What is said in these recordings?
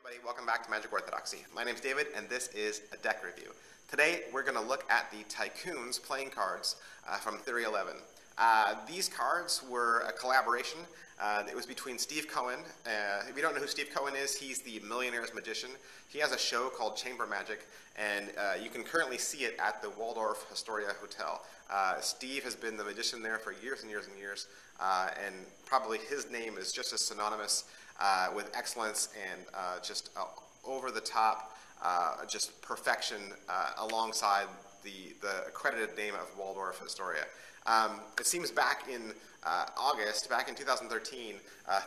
Everybody, welcome back to Magic Orthodoxy. My name's David, and this is a deck review. Today, we're going to look at the Tycoon's playing cards from Theory 11. These cards were a collaboration. It was between Steve Cohen. If you don't know who Steve Cohen is, he's the Millionaire's Magician. He has a show called Chamber Magic, and you can currently see it at the Waldorf Astoria Hotel. Steve has been the magician there for years and years and years, and probably his name is just as synonymous with excellence and just over-the-top, just perfection alongside the accredited name of Waldorf Astoria. It seems back in August, back in 2013,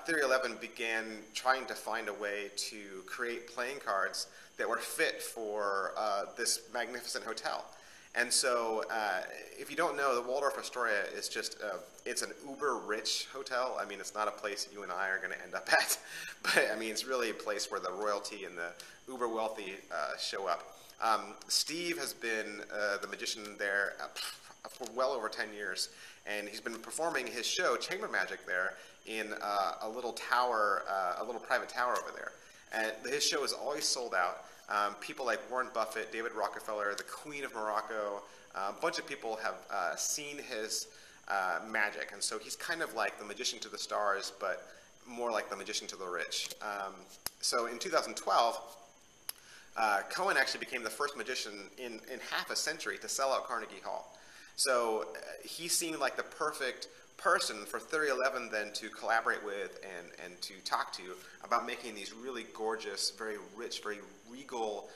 Theory 11 began trying to find a way to create playing cards that were fit for this magnificent hotel. And so, if you don't know, the Waldorf Astoria is just, it's an uber-rich hotel. I mean, it's not a place you and I are going to end up at, but I mean, it's really a place where the royalty and the uber-wealthy show up. Steve has been the magician there for well over 10 years, and he's been performing his show, Chamber Magic, there in a little tower, a little private tower over there. And his show is always sold out. People like Warren Buffett, David Rockefeller, the Queen of Morocco, a bunch of people have seen his magic, and so he's kind of like the magician to the stars, but more like the magician to the rich. So in 2012, Cohen actually became the first magician in half a century to sell out Carnegie Hall. So he seemed like the perfect person for Theory 11 then to collaborate with and to talk to about making these really gorgeous, very rich, very regal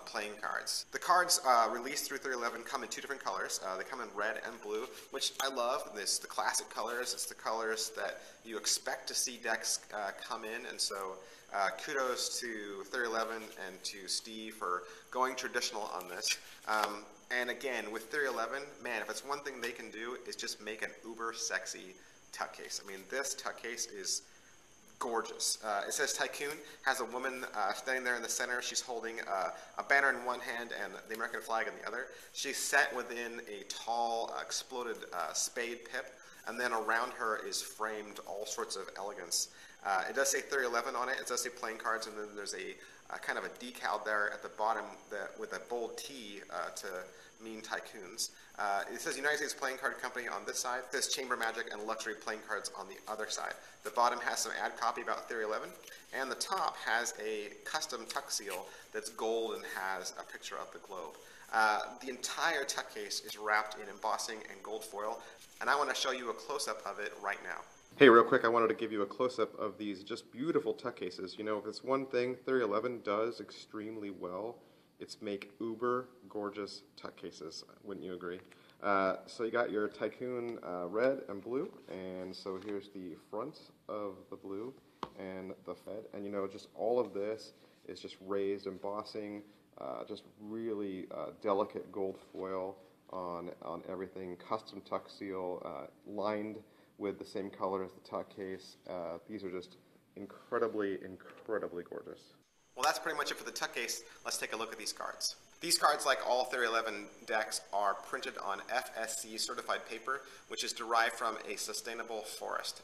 playing cards. The cards released through Theory 11 come in two different colors. They come in red and blue, which I love. It's the classic colors. It's the colors that you expect to see decks come in, and so kudos to Theory 11 and to Steve for going traditional on this. And again, with Theory 11, man, if it's one thing they can do, is just make an uber sexy tuck case. I mean, this tuck case is gorgeous. It says Tycoon, has a woman standing there in the center. She's holding a banner in one hand and the American flag in the other. She's set within a tall, exploded spade pip, and then around her is framed all sorts of elegance. It does say Theory 11 on it. It does say playing cards, and then there's a kind of a decal there at the bottom with a bold T to mean Tycoons. It says United States Playing Card Company on this side. It says Chamber Magic and Luxury Playing Cards on the other side. The bottom has some ad copy about Theory 11, and the top has a custom tuck seal that's gold and has a picture of the globe. The entire tuck case is wrapped in embossing and gold foil, and I want to show you a close-up of it right now. Hey, real quick, I wanted to give you a close-up of these just beautiful tuck cases. You know, if it's one thing Theory 11 does extremely well, it's make uber gorgeous tuck cases. Wouldn't you agree? So you got your Tycoon red and blue, and so here's the front of the blue and the red, and you know, just all of this is just raised embossing, just really delicate gold foil on everything, custom tuck seal, lined with the same color as the tuck case. These are just incredibly, incredibly gorgeous. Well, that's pretty much it for the tuck case. Let's take a look at these cards. These cards, like all Theory 11 decks, are printed on FSC certified paper, which is derived from a sustainable forest.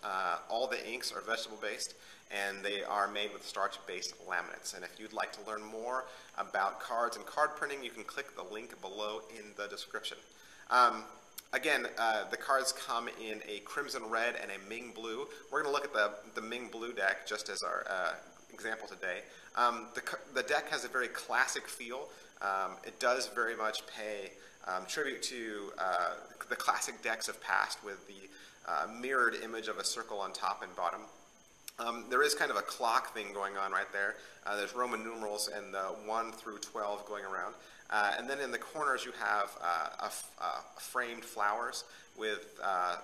All the inks are vegetable-based, and they are made with starch-based laminates. And if you'd like to learn more about cards and card printing, you can click the link below in the description. Again, the cards come in a crimson red and a Ming blue. We're going to look at the Ming blue deck just as our example today. The deck has a very classic feel. It does very much pay tribute to the classic decks of past with the mirrored image of a circle on top and bottom. There is kind of a clock thing going on right there. There's Roman numerals and the 1 through 12 going around. And then in the corners you have framed flowers with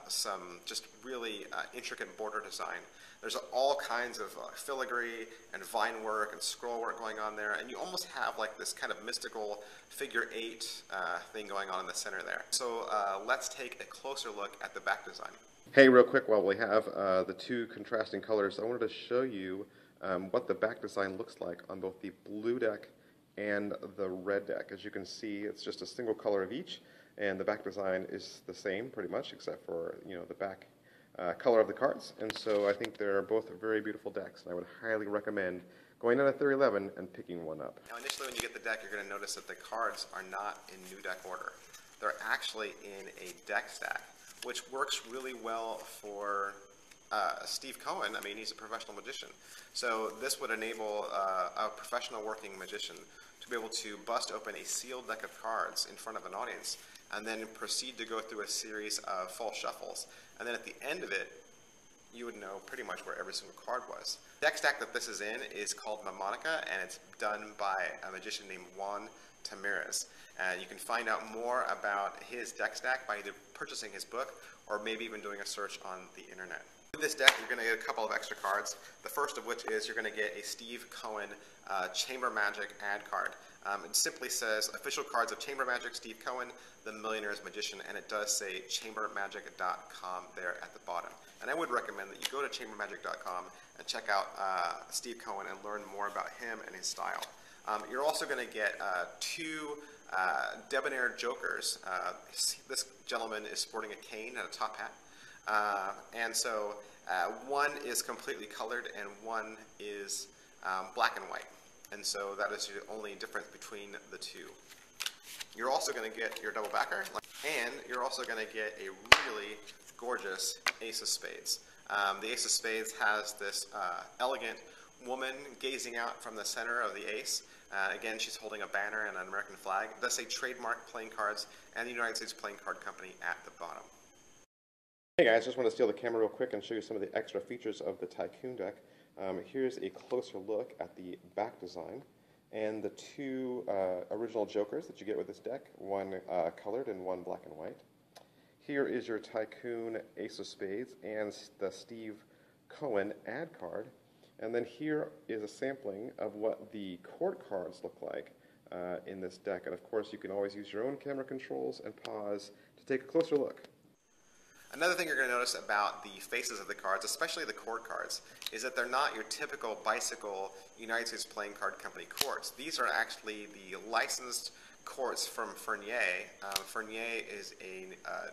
some just really intricate border design. There's all kinds of filigree and vine work and scroll work going on there, and you almost have like this kind of mystical figure 8 thing going on in the center there. So let's take a closer look at the back design. Hey, real quick, while we have the two contrasting colors, I wanted to show you what the back design looks like on both the blue deck and the red deck. As you can see, it's just a single color of each, and the back design is the same pretty much, except for, you know, the back color of the cards. And so I think they're both very beautiful decks, and I would highly recommend going down to Theory 11 and picking one up. Now initially when you get the deck, you're going to notice that the cards are not in new deck order. They're actually in a deck stack, which works really well for Steve Cohen. I mean, he's a professional magician. So this would enable a professional working magician to be able to bust open a sealed deck of cards in front of an audience and then proceed to go through a series of false shuffles. And then at the end of it, you would know pretty much where every single card was. The deck stack that this is in is called Mnemonica, and it's done by a magician named Juan Tamirez. And you can find out more about his deck stack by either purchasing his book or maybe even doing a search on the internet. With this deck, you're going to get a couple of extra cards. The first of which is you're going to get a Steve Cohen Chamber Magic ad card. It simply says, official cards of Chamber Magic, Steve Cohen, the Millionaire's Magician, and it does say chambermagic.com there at the bottom. And I would recommend that you go to chambermagic.com and check out Steve Cohen and learn more about him and his style. You're also going to get two debonair jokers. This gentleman is sporting a cane and a top hat. And so one is completely colored and one is black and white. And so that is the only difference between the two. You're also going to get your double backer, and you're also going to get a really gorgeous Ace of Spades. The Ace of Spades has this elegant woman gazing out from the center of the ace. Again, she's holding a banner and an American flag. It does say trademark playing cards and the United States Playing Card Company at the bottom. Hey guys, just want to steal the camera real quick and show you some of the extra features of the Tycoon deck. Here's a closer look at the back design and the two original jokers that you get with this deck, one colored and one black and white. Here is your Tycoon Ace of Spades and the Steve Cohen ad card. And then here is a sampling of what the court cards look like in this deck. And of course, you can always use your own camera controls and pause to take a closer look. Another thing you're going to notice about the faces of the cards, especially the court cards, is that they're not your typical bicycle United States Playing Card Company courts. These are actually the licensed courts from Fournier. Fournier is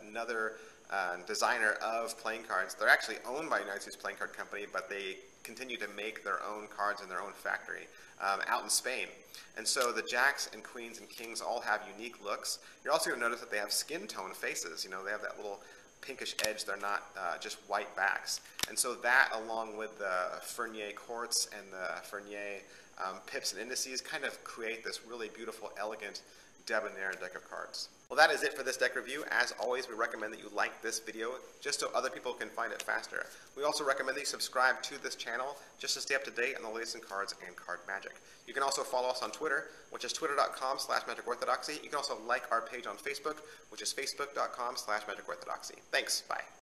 another designer of playing cards. They're actually owned by United States Playing Card Company, but they continue to make their own cards in their own factory out in Spain. And so the jacks and queens and kings all have unique looks. You're also going to notice that they have skin tone faces. You know, they have that little pinkish edge. They're not just white backs. And so that, along with the Fournier courts and the Fournier pips and indices, kind of create this really beautiful, elegant, debonair deck of cards. Well, that is it for this deck review. As always, we recommend that you like this video just so other people can find it faster. We also recommend that you subscribe to this channel just to stay up to date on the latest in cards and card magic. You can also follow us on Twitter, which is twitter.com/magicorthodoxy. You can also like our page on Facebook, which is facebook.com/magicorthodoxy. Thanks. Bye.